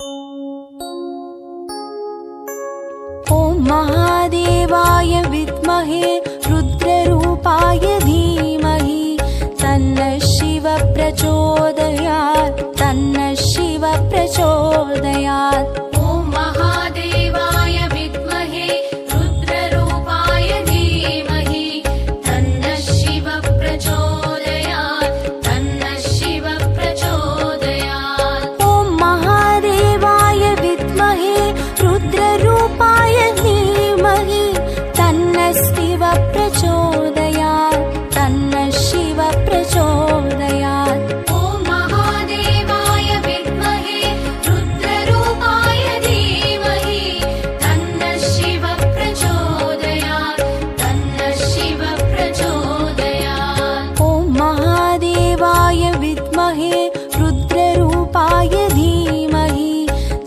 ॐ महादेवाय विद्महे रुद्ररूपाय धीमहि तन्नः शिवः प्रचोदयात् तन्नः शिवः प्रचोदयात्। ॐ महादेवाय विद्महे रुद्ररूपाय धीमहि तन्नः शिवः प्रचोदयात् तन्नः शिवः प्रचोदयात्। ॐ महादेवाय विद्महे रुद्ररूपाय धीमहि तन्नः शिवः प्रचोदयात् तन्नः शिवः प्रचोदयात्। ॐ महादेवाय विद्महे रुद्ररूपाय धीमहि तन्नः शिवः प्रचोदयात् तन्नः शिवः प्रचोदयात्। ॐ महादेवाय विद्महे रुद्ररूपाय धीमहि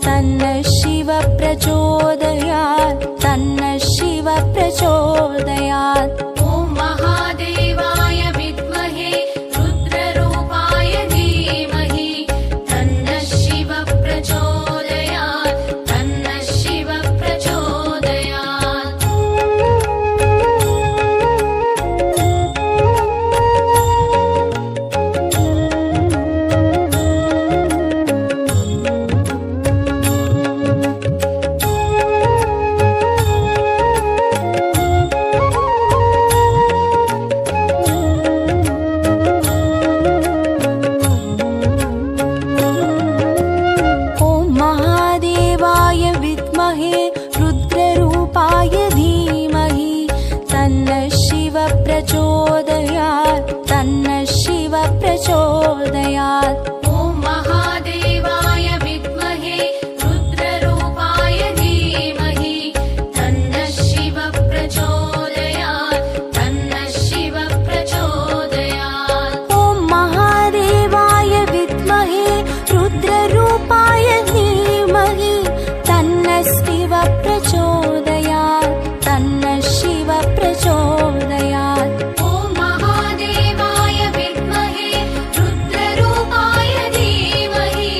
तन्नः शिवः प्रचोदयात् तन्नः शिवः प्रचोदयात्। ॐ महादेवाय विद्महे रुद्ररूपाय धीमहि तन्नः शिवः प्रचोदयात् तन्नः शिवः प्रचोदयात्। ॐ महादेवाय विद्महे रुद्ररूपाय धीमहि तन्नः शिवः प्रचोदयात् तन्नः शिवः प्रचोदयात्। ॐ महादेवाय विद्महे रुद्ररूपाय धीमहि तन्नः शिवः प्रचोदयात् तन्नः शिवः प्रचोदयात्। ॐ महादेवाय विद्महे रुद्ररूपाय धीमहि तन्नः शिवः प्रचोदयात् तन्नः शिवः प्रचोदयात्। ॐ महादेवाय विद्महे रुद्ररूपाय धीमहि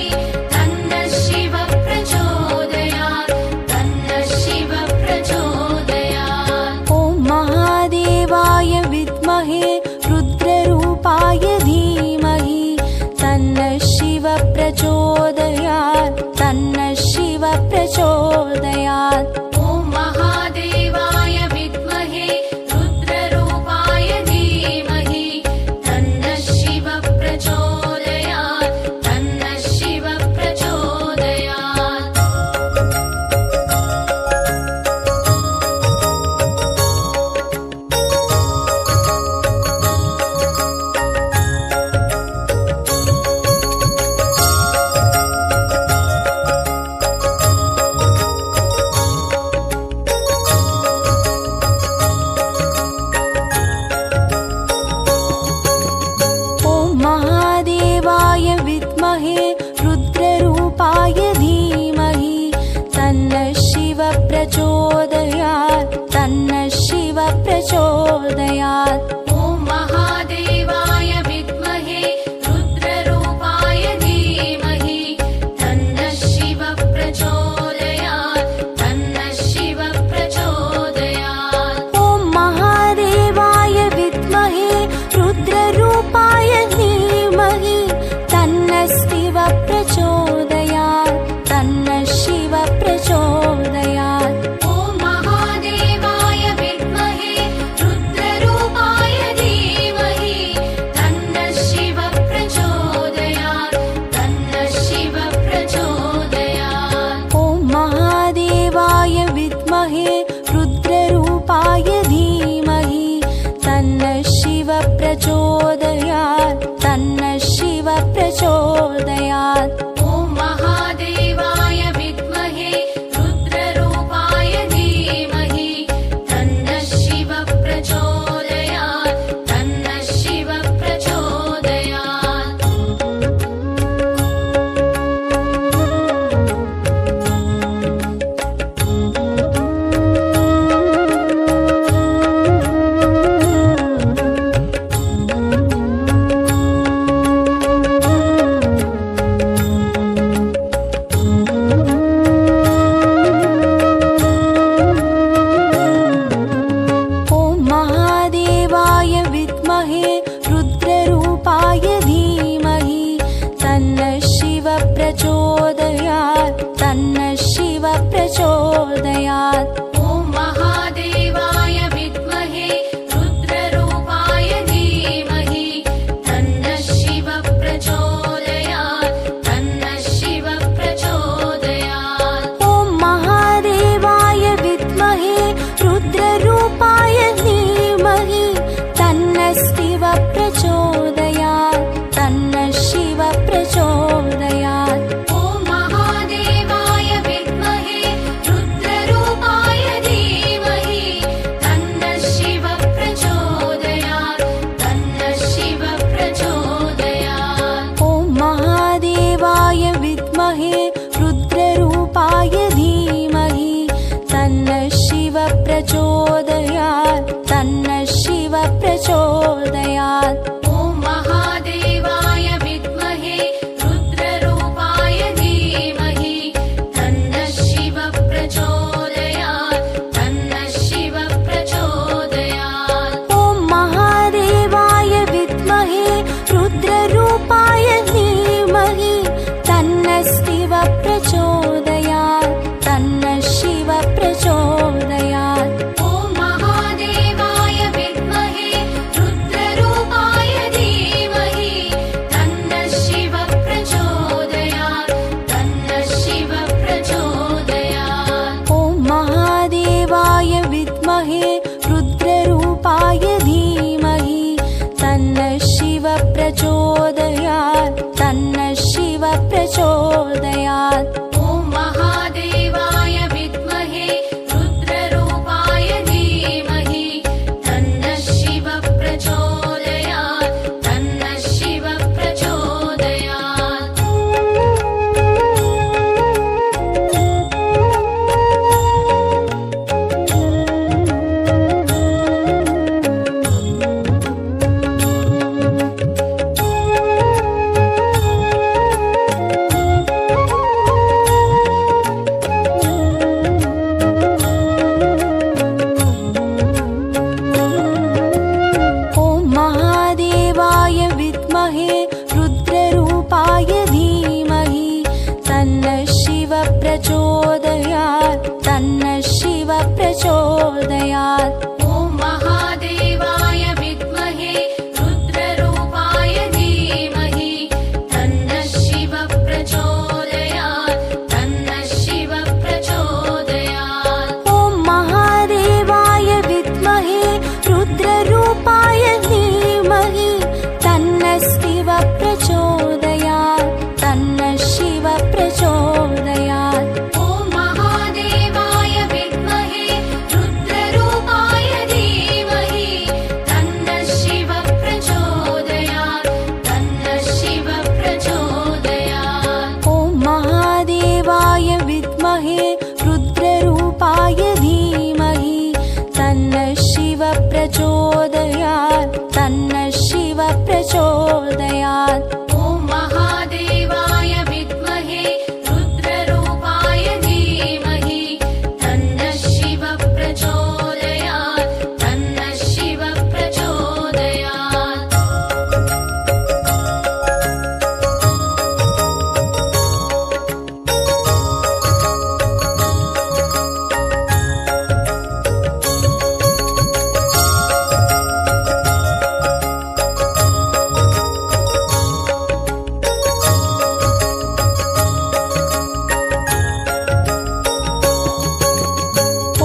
तन्नः शिवः प्रचोदयात् तन्नः शिवः प्रचोदयात्। ॐ महादेवाय विद्महे रुद्ररूपाय धीमहि तन्नः शिवः प्रचोदयात् तन्नः शिवः प्रचोदयात्। ॐ तन्नः शिव प्रचोदयात्। ॐ महादेवाय विद्महे रुद्ररूपाय धीमहि तन्नः शिव प्रचोदयात् तन्नः शिव प्रचोदयात्। ॐ महादेवाय विद्महे रुद्ररूपाय धीमहि तन्नः शिव प्रचोदयात् तन्नः शिव प्रचोदयात्। ॐ महादेवाय विद्महे रुद्ररूपाय धीमहि तन्नः शिव प्रचोदयात् तन्नः शिव प्रचोदयात्। ॐ महादेवाय विद्महे रुद्ररूपाय धीमहि तन्नः शिव प्रचोदयात् तन्नः शिव प्रचोदयात्। ॐ महादेवाय विद्महे रुद्ररूपाय धीमहि तन्नः शिव प्रचोदयात् तन्नः शिव प्रचोदयात्। ॐ महादेवाय विद्महे रुद्ररूपाय धीमहि तन्नः शिव प्रचोदयात् तन्नः शिव प्रचोदयात्। ॐ महादेवाय विद्महे रुद्ररूपाय धीमहि तन्नः शिव प्रचोदयात् तन्नः शिव प्रचोदयात्। ॐ महादेवाय विद्महे रुद्ररूपाय धीमहि तन्नः शिव प्रचोदयात् तन्नः शिव प्रचोदयात्। ॐ महादेवाय विद्महे रुद्ररूपाय धीमहि तन्नः शिव प्रचोदयात् तन्नः शिव प्रचोदयात्। ॐ महादेवाय विद्महे रुद्ररूपाय धीमहि तन्नः शिव प्रचोदयात् तन्नः शिव प्रचोदयात्। ॐ महादेवाय विद्महे रुद्ररूपाय धीमहि तन्नः शिव प्रचोदयात् तन्नः शिव प्रचोदयात्। ॐ महादेवाय विद्महे रुद्ररूपाय धीमहि तन्नः शिव प्रचोदयात् तन्नः शिव प्रचोदयात्। ॐ महादेवाय विद्महे रुद्ररूपाय धीमहि तन्नः शिव प्रचोदयात् तन्नः शिव प्रचोदयात्। ॐ महादेवाय विद्महे रुद्ररूपाय धीमहि तन्नः शिव प्रचोदयात् तन्नः शिव प्रचोदयात्। ॐ महादेवाय विद्महे रुद्ररूपाय धीमहि तन्नः शिव प्रचोदयात् तन्नः शिव प्रचोदयात्।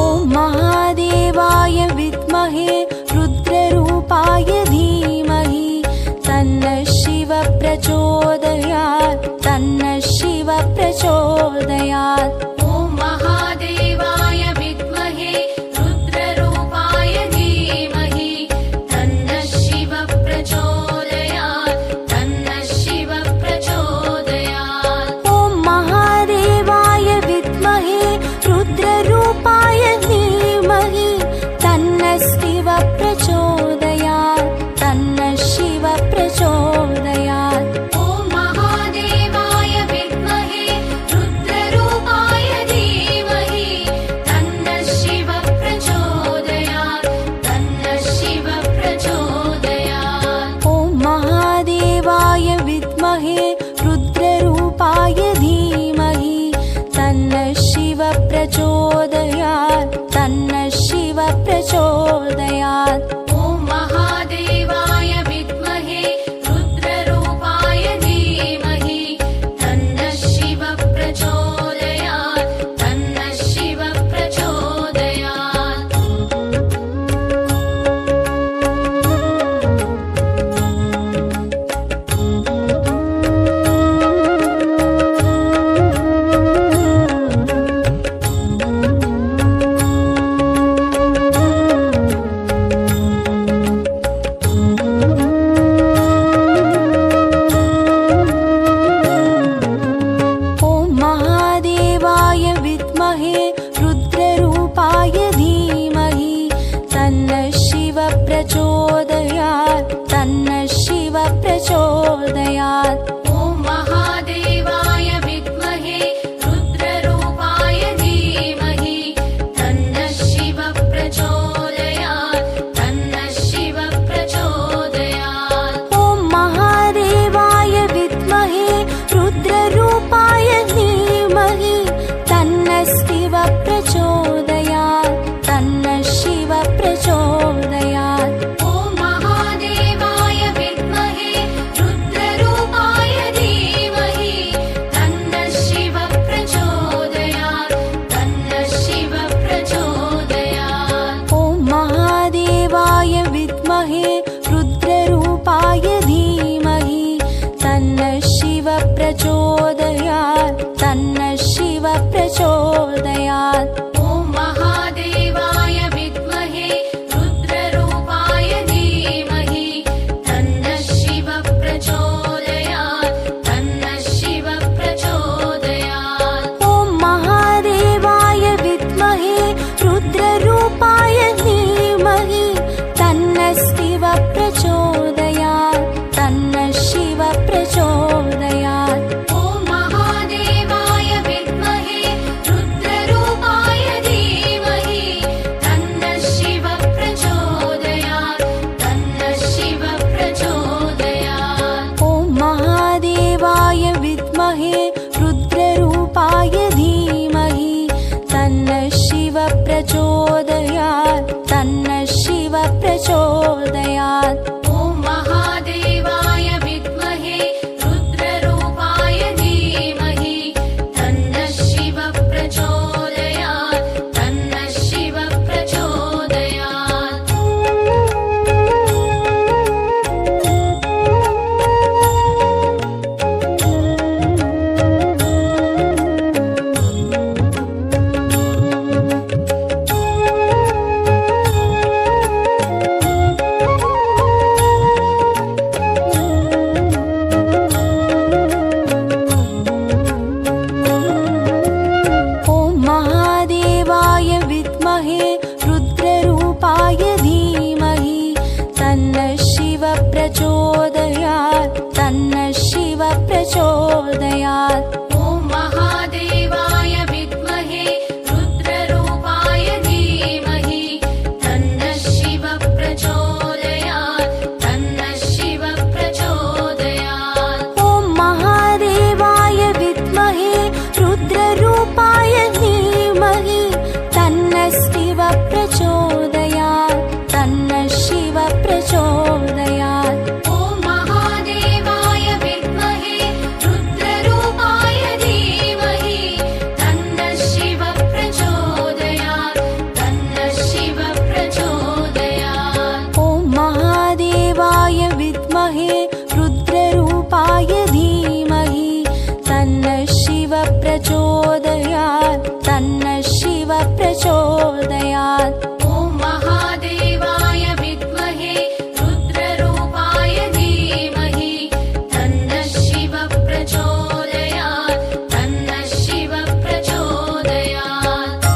ॐ महादेवाय विद्महे रुद्ररूपाय धीमहि तन्नः शिव प्रचोदयात् तन्नः शिव प्रचोदयात्। ॐ महादेवाय विद्महे रुद्ररूपाय धीमहि तन्नः शिव प्रचोदयात् तन्नः शिव प्रचोदयात्। ॐ महादेवाय विद्महे रुद्ररूपाय धीमहि तन्नः शिव प्रचोदयात् तन्नः शिव प्रचोदयात्। ॐ महादेवाय विद्महे रुद्ररूपाय प्रचोदयात्। ॐ महादेवाय विद्महे रुद्ररूपाय धीमहि तन्नः शिवः प्रचोदयात् तन्नः शिवः प्रचोदयात्। ॐ महादेवाय विद्महे रुद्ररूपाय धीमहि तन्नः शिवः प्रचोदयात् तन्नः शिवः प्रचोदयात्। ॐ महादेवाय विद्महे रुद्ररूपाय धीमहि तन्नः शिवः प्रचोदयात् तन्नः शिवः प्रचोदयात्। ॐ महादेवाय विद्महे रुद्ररूपाय धीमहि तन्नः शिवः प्रचोदयात् तन्नः शिवः प्रचोदयात्। ॐ महादेवाय विद्महे रुद्ररूपाय धीमहि तन्नः शिवः प्रचोदयात् तन्नः शिवः प्रचोदयात्। ॐ महादेवाय विद्महे रुद्ररूपाय धीमहि तन्नः शिवः प्रचोदयात् तन्नः शिवः प्रचोदयात्। ॐ महादेवाय विद्महे रुद्ररूपाय धीमहि तन्नः शिवः प्रचोदयात् तन्नः शिवः प्रचोदयात्। ॐ महादेवाय विद्महे रुद्ररूपाय धीमहि तन्नः शिवः प्रचोदयात् तन्नः शिवः प्रचोदयात्। ॐ महादेवाय विद्महे रुद्ररूपाय धीमहि तन्नः शिवः प्रचोदयात् तन्नः शिवः प्रचोदयात्। ॐ महादेवाय विद्महे रुद्ररूपाय धीमहि तन्नः शिवः प्रचोदयात् तन्नः शिवः प्रचोदयात्। ॐ महादेवाय विद्महे रुद्ररूपाय धीमहि तन्नः शिवः प्रचोदयात् तन्नः शिवः प्रचोदयात्। ॐ महादेवाय विद्महे रुद्ररूपाय धीमहि तन्नः शिवः प्रचोदयात् तन्नः शिवः प्रचोदयात्। ॐ महादेवाय विद्महे रुद्ररूपाय धीमहि तन्नः शिवः प्रचोदयात् तन्नः शिवः प्रचोदयात्। ॐ महादेवाय विद्महे रुद्ररूपाय धीमहि तन्नः शिवः प्रचोदयात् तन्नः शिवः प्रचोदयात्। ॐ महादेवाय विद्महे रुद्ररूपाय धीमहि तन्नः शिवः प्रचोदयात् तन्नः शिवः प्रचोदयात्।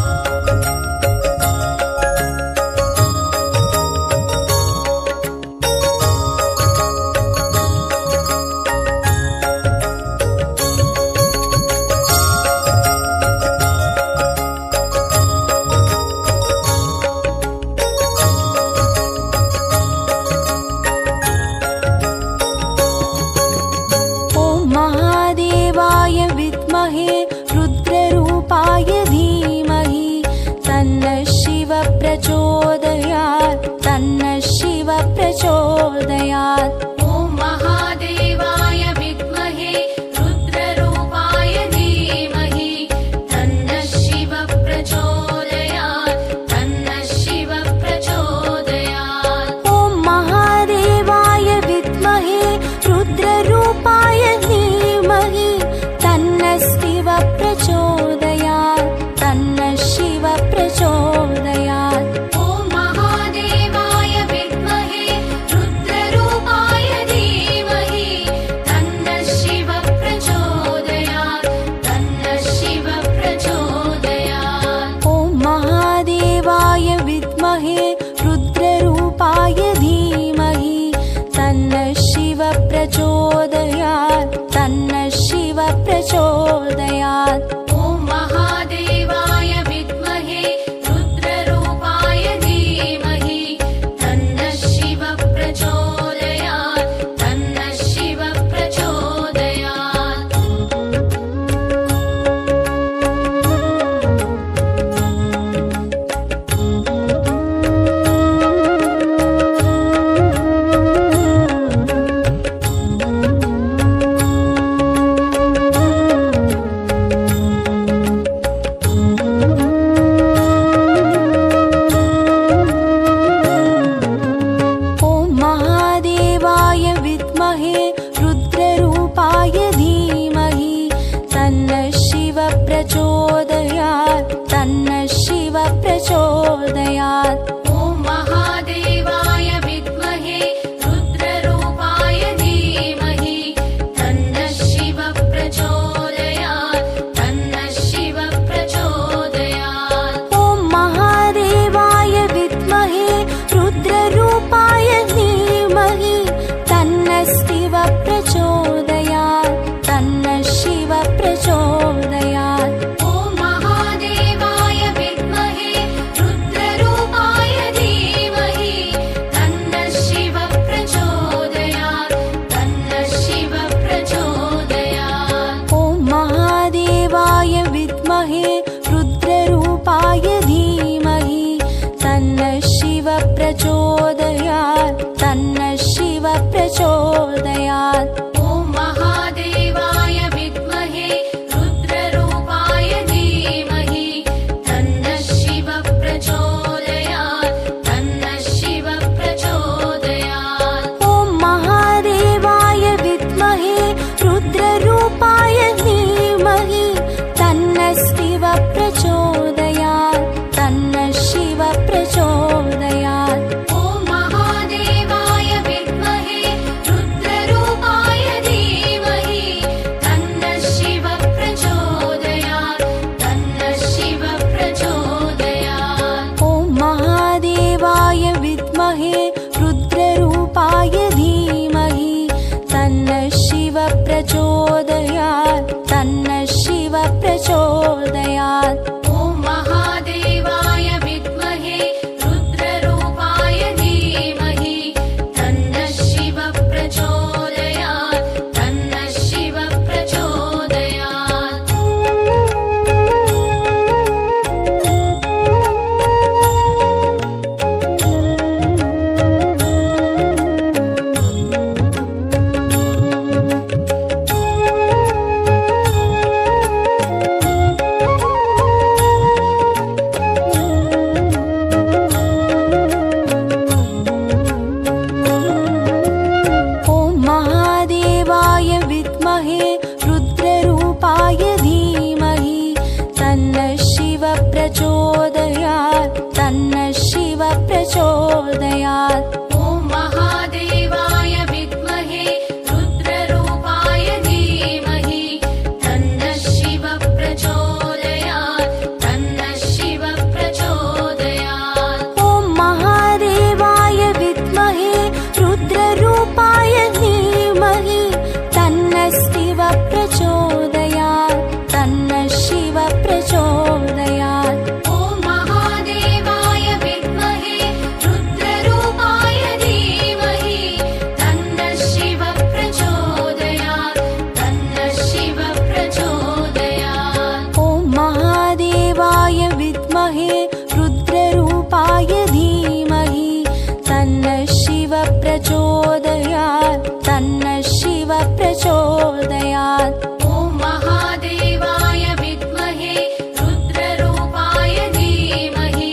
प्रचोदयात् तन्नः शिवः प्रचोदयात्। ॐ महादेवाय विद्महे रुद्ररूपाय धीमहि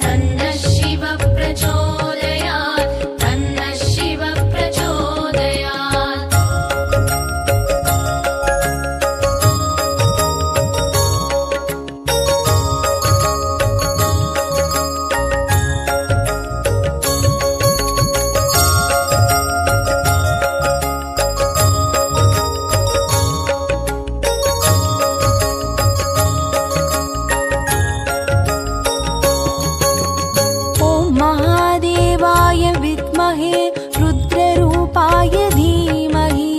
तन्नः शिवः प्रचोदयात् तन्नः शिवः प्रचोदयात्। महादेवाय विद्महे रुद्ररूपाय धीमहि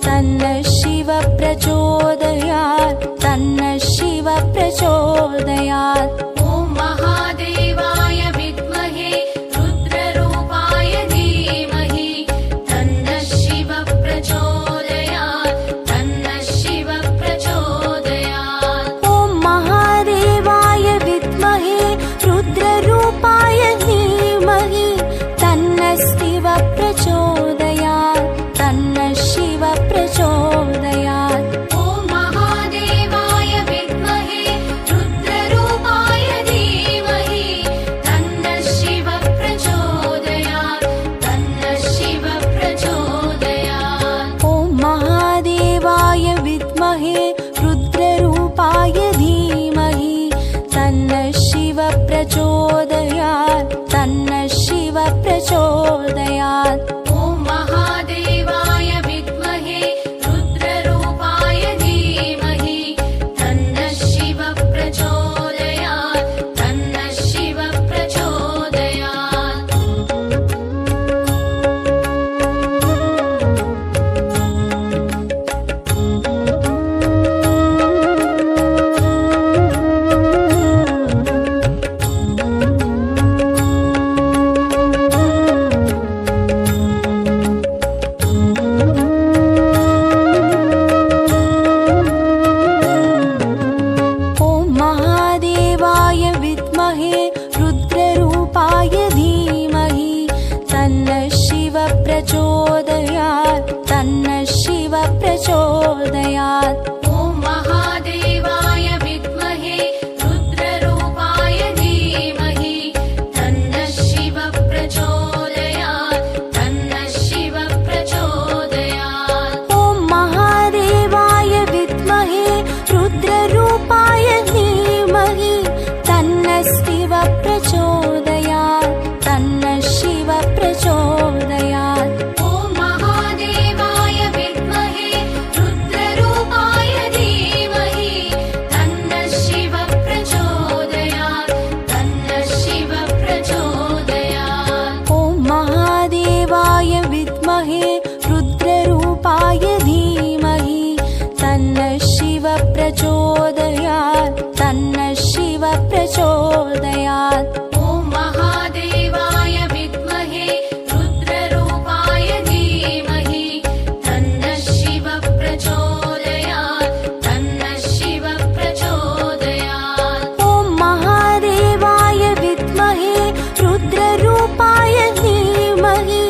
तन्नः शिवः प्रचोदयात् तन्नः शिवः प्रचोदयात्। ॐ महादेवाय विद्महे रुद्ररूपाय धीमहि तन्नः शिवः प्रचोदयात् तन्नः शिवः प्रचोदयात्। ॐ महादेवाय विद्महे रुद्ररूपाय धीमहि तन्नः शिवः प्रचोदयात् तन्नः शिवः प्रचोदयात्। ॐ महादेवाय विद्महे रुद्ररूपाय धीमहि तन्नः शिवः प्रचोदयात् तन्नः शिवः प्रचोदयात्। ॐ महादेवाय विद्महे रुद्ररूपाय धीमहि तन्नः शिवः प्रचोदयात् तन्नः शिवः प्रचोदयात्। ॐ महादेवाय विद्महे रुद्ररूपाय धीमहि तन्नः शिवः प्रचोदयात् तन्नः शिवः प्रचोदयात्। ॐ महादेवाय विद्महे रुद्ररूपाय धीमहि तन्नः शिवः प्रचोदयात् तन्नः शिवः प्रचोदयात्। ॐ महादेवाय विद्महे रुद्ररूपाय धीमहि तन्नः शिवः प्रचोदयात् तन्नः शिवः प्रचोदयात्। ॐ महादेवाय विद्महे रुद्ररूपाय धीमहि तन्नः शिवः प्रचोदयात् तन्नः शिवः प्रचोदयात्। ॐ महादेवाय विद्महे रुद्ररूपाय धीमहि तन्नः शिवः प्रचोदयात् तन्नः शिवः प्रचोदयात्। ॐ महादेवाय विद्महे रुद्ररूपाय धीमहि तन्नः शिवः प्रचोदयात् तन्नः शिवः प्रचोदयात्। ॐ महादेवाय विद्महे रुद्ररूपाय धीमहि तन्नः शिवः प्रचोदयात् तन्नः शिवः प्रचोदयात्। ॐ महादेवाय विद्महे रुद्ररूपाय धीमहि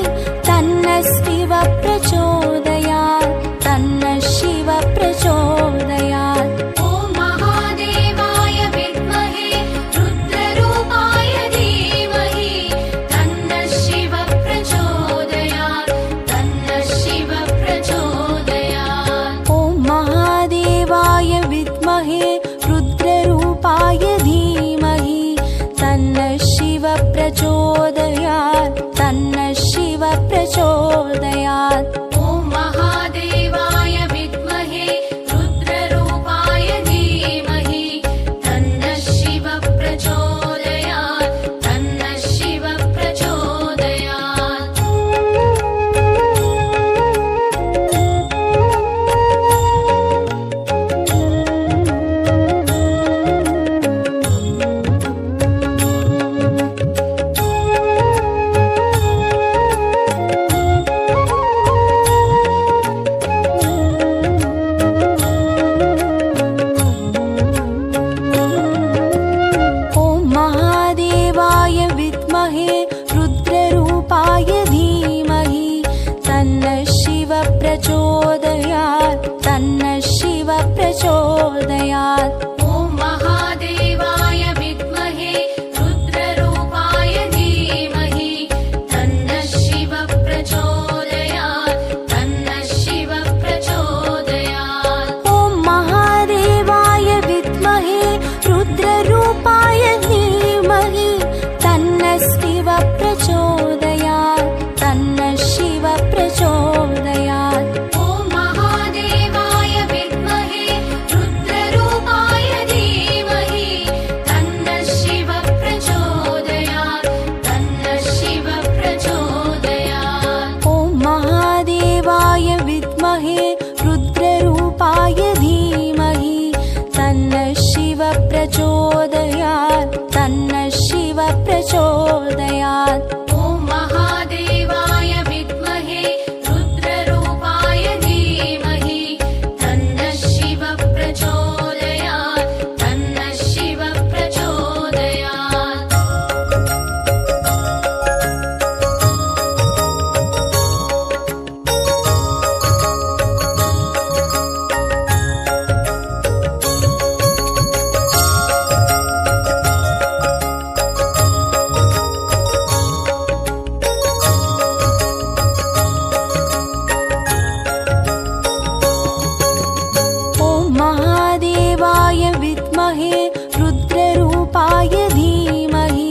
तन्नः शिवः प्रचोदयात् तन्नः शिवः प्रचोदयात्। ॐ महादेवाय विद्महे रुद्ररूपाय धीमहि तन्नः शिवः प्रचोदयात् तन्नः शिवः प्रचोदयात्। ॐ महादेवाय विद्महे रुद्ररूपाय धीमहि तन्नः शिवः प्रचोदयात् तन्नः शिवः प्रचोदयात्। ॐ महादेवाय विद्महे रुद्ररूपाय धीमहि तन्नः शिवः प्रचोदयात् तन्नः शिवः प्रचोदयात्। ॐ प्रचोदयात् तन्नः शिव प्रचोदयात् ॐ महादेवाय विद्महे रुद्ररूपाय धीमहि तन्नः शिव प्रचोदयात् तन्नः शिव प्रचोदयात् ॐ महादेवाय विद्महे रुद्ररूपाय धीमहि तन्नः शिव प्रचोदयात् तन्नः शिव प्रचोदयात् ॐ महादेवाय विद्महे रुद्ररूपाय धीमहि तन्नः शिव प्रचोदयात् तन्नः शिव प्रचोदयात् ॐ महादेवाय विद्महे रुद्ररूपाय धीमहि तन्नः शिव प्रचोदयात् तन्नः शिव प्रचोदयात् ॐ महादेवाय विद्महे रुद्ररूपाय धीमहि तन्नः शिव प्रचोदयात् तन्नः शिव प्रचोदयात् ॐ महादेवाय विद्महे रुद्ररूपाय धीमहि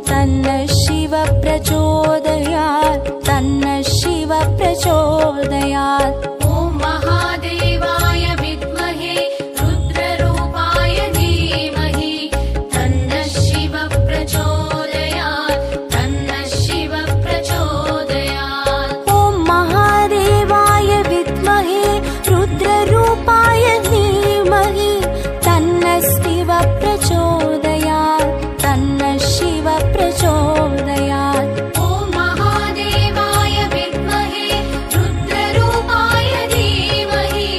तन्नः शिव प्रचोदयात् तन्नः शिव प्रचोदयात् ॐ महादेवाय विद्महे रुद्ररूपाय धीमहि तन्नः शिव प्रचोदयात् तन्नः शिव प्रचोदयात् ॐ महादेवाय विद्महे रुद्ररूपाय धीमहि तन्नः शिव प्रचोदयात् तन्नः शिव प्रचोदयात् ॐ महादेवाय विद्महे रुद्ररूपाय धीमहि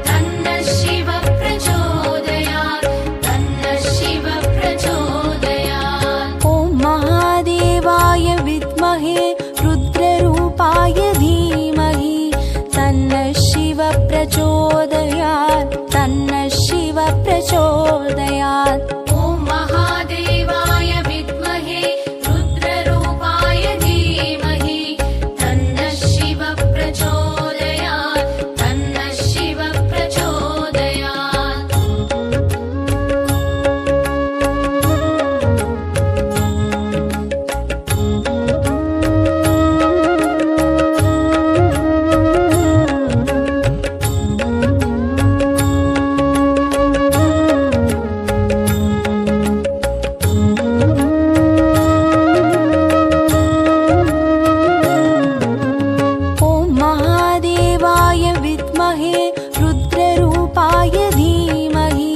तन्नः शिव प्रचोदयात् तन्नः शिव प्रचोदयात् ॐ महादेवाय विद्महे रुद्ररूपाय धीमहि तन्नः शिव प्रचोदयात् तन्नः शिव प्रचोदयात् ॐ महादेवाय विद्महे रुद्ररूपाय धीमहि तन्नः शिव प्रचोदयात् तन्नः शिव प्रचोदयात् ॐ महादेवाय विद्महे रुद्ररूपाय धीमहि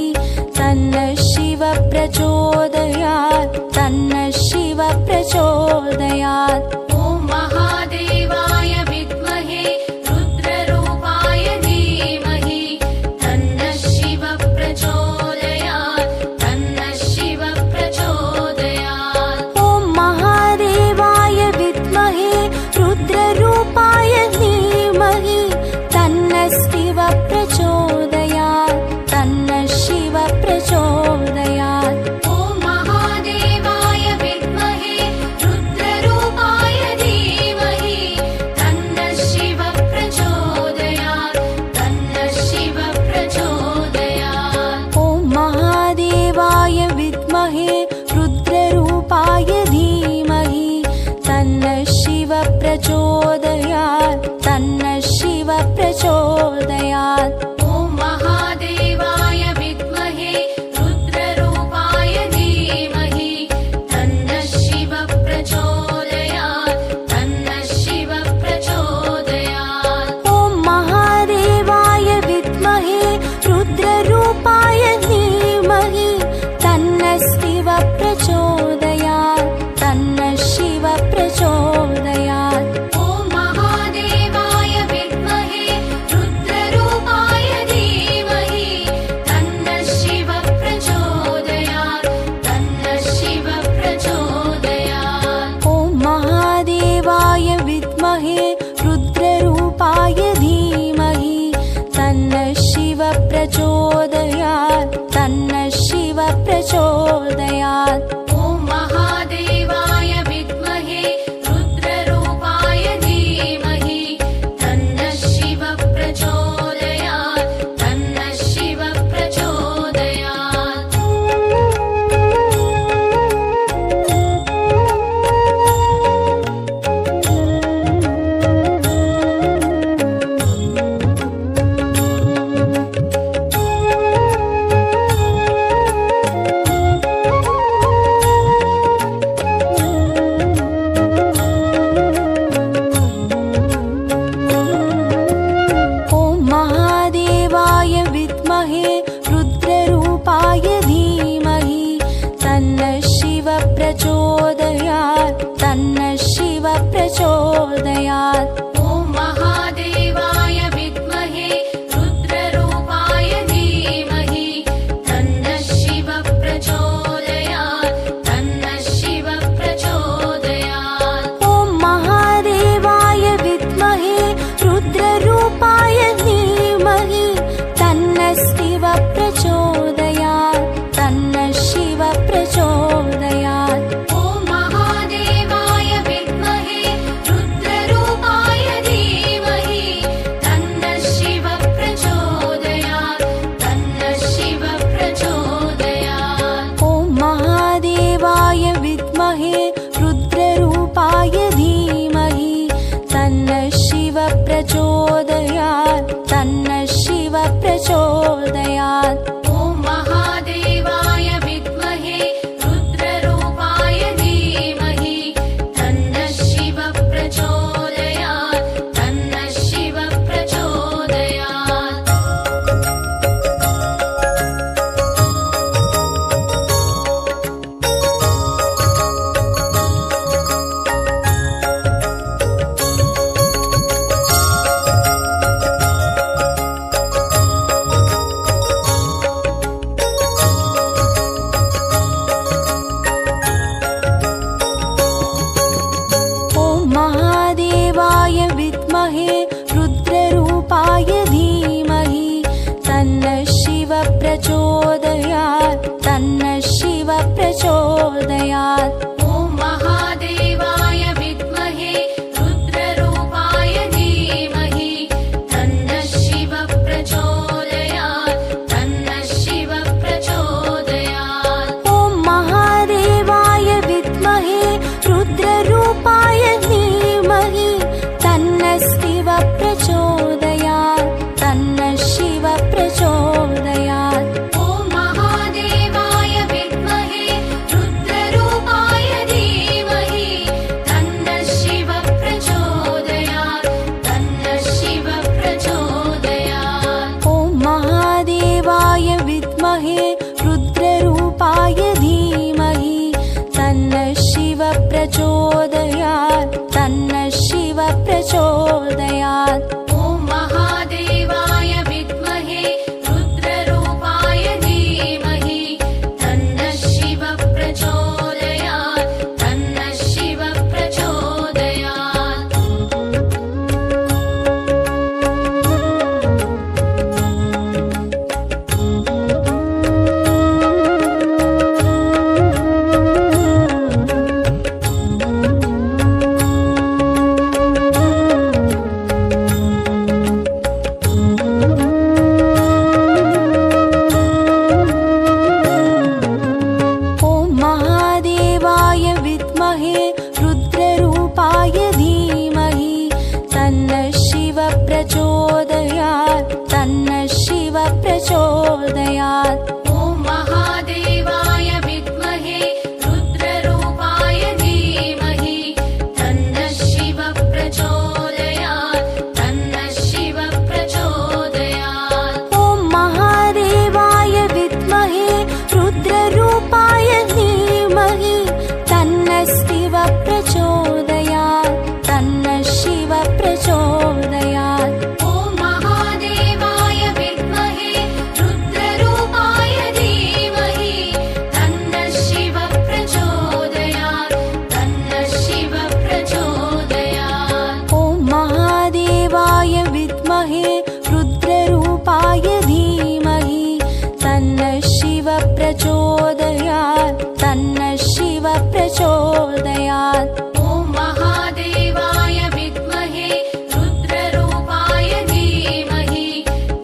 तन्नः शिव प्रचोदयात् तन्नः शिव प्रचोदयात् ॐ महादेवाय विद्महे रुद्ररूपाय धीमहि तन्नः शिव प्रचोदयात् तन्नः शिव प्रचोदयात् ॐ महादेवाय विद्महे रुद्ररूपाय धीमहि तन्नः शिव प्रचोदयात् तन्नः शिव प्रचोदयात् ॐ प्रचोदयात् तन्नः शिव प्रचोदयात्। ॐ महादेवाय विद्महे रुद्ररूपाय धीमहि तन्नः शिव प्रचोदयात् तन्नः शिव प्रचोदयात्। महादेवाय विद्महे रुद्ररूपाय धीमहि प्रचोदयात् तन्नः शिव प्रचोदयात् ॐ महादेवाय विद्महे रुद्ररूपाय धीमहि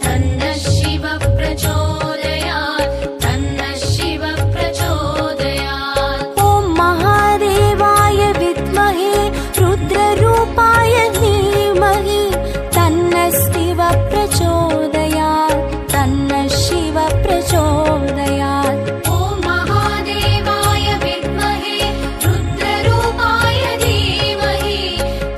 तन्नः शिव प्रचोदयात् तन्नः शिव प्रचोदयात् ॐ महादेवाय विद्महे रुद्ररूपाय धीमहि तन्नः शिव प्रचोदयात् तन्नः शिव प्रचोदयात् ॐ महादेवाय विद्महे रुद्ररूपाय धीमहि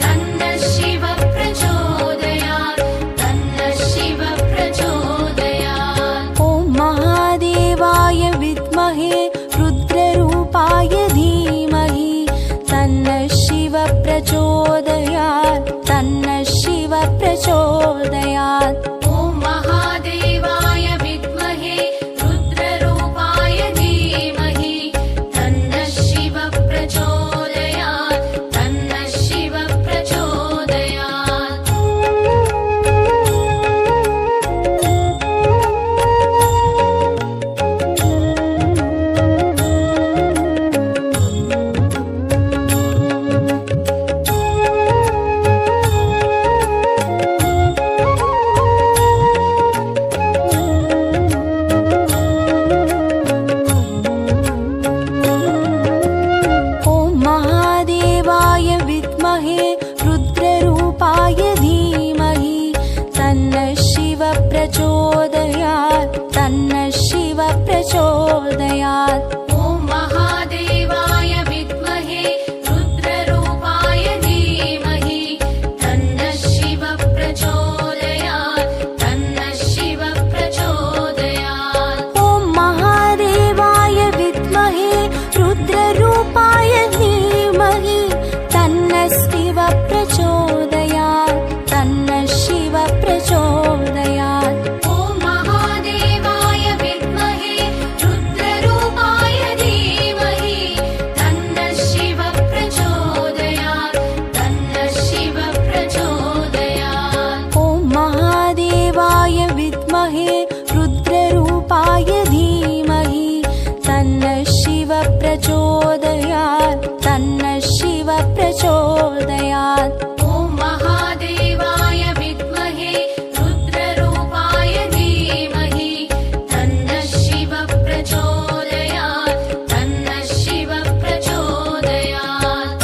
तन्नः शिव प्रचोदयात् तन्नः शिव प्रचोदयात् ॐ महादेवाय विद्महे रुद्ररूपाय धीमहि तन्नः शिव प्रचोदयात् तन्नः शिव प्रचोदयात् ॐ महादेवाय विद्महे रुद्ररूपाय धीमहि तन्नः शिव प्रचोदयात् तन्नः शिव प्रचोदयात् ॐ महादेवाय विद्महे रुद्ररूपाय धीमहि तन्नः शिव प्रचोदयात् तन्नः शिव प्रचोदयात् ॐ महादेवाय विद्महे रुद्ररूपाय धीमहि तन्नः शिव प्रचोदयात् तन्नः शिव प्रचोदयात् ॐ महादेवाय विद्महे रुद्ररूपाय धीमहि तन्नः शिव प्रचोदयात् तन्नः शिव प्रचोदयात् ॐ महादेवाय विद्महे रुद्ररूपाय धीमहि तन्नः शिव प्रचोदयात् तन्नः शिव प्रचोदयात् ॐ महादेवाय विद्महे रुद्ररूपाय धीमहि तन्नः शिव प्रचोदयात् तन्नः शिव प्रचोदयात् ॐ महादेवाय विद्महे रुद्ररूपाय धीमहि तन्नः शिव प्रचोदयात् तन्नः शिव प्रचोदयात्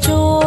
प्रचोदयात्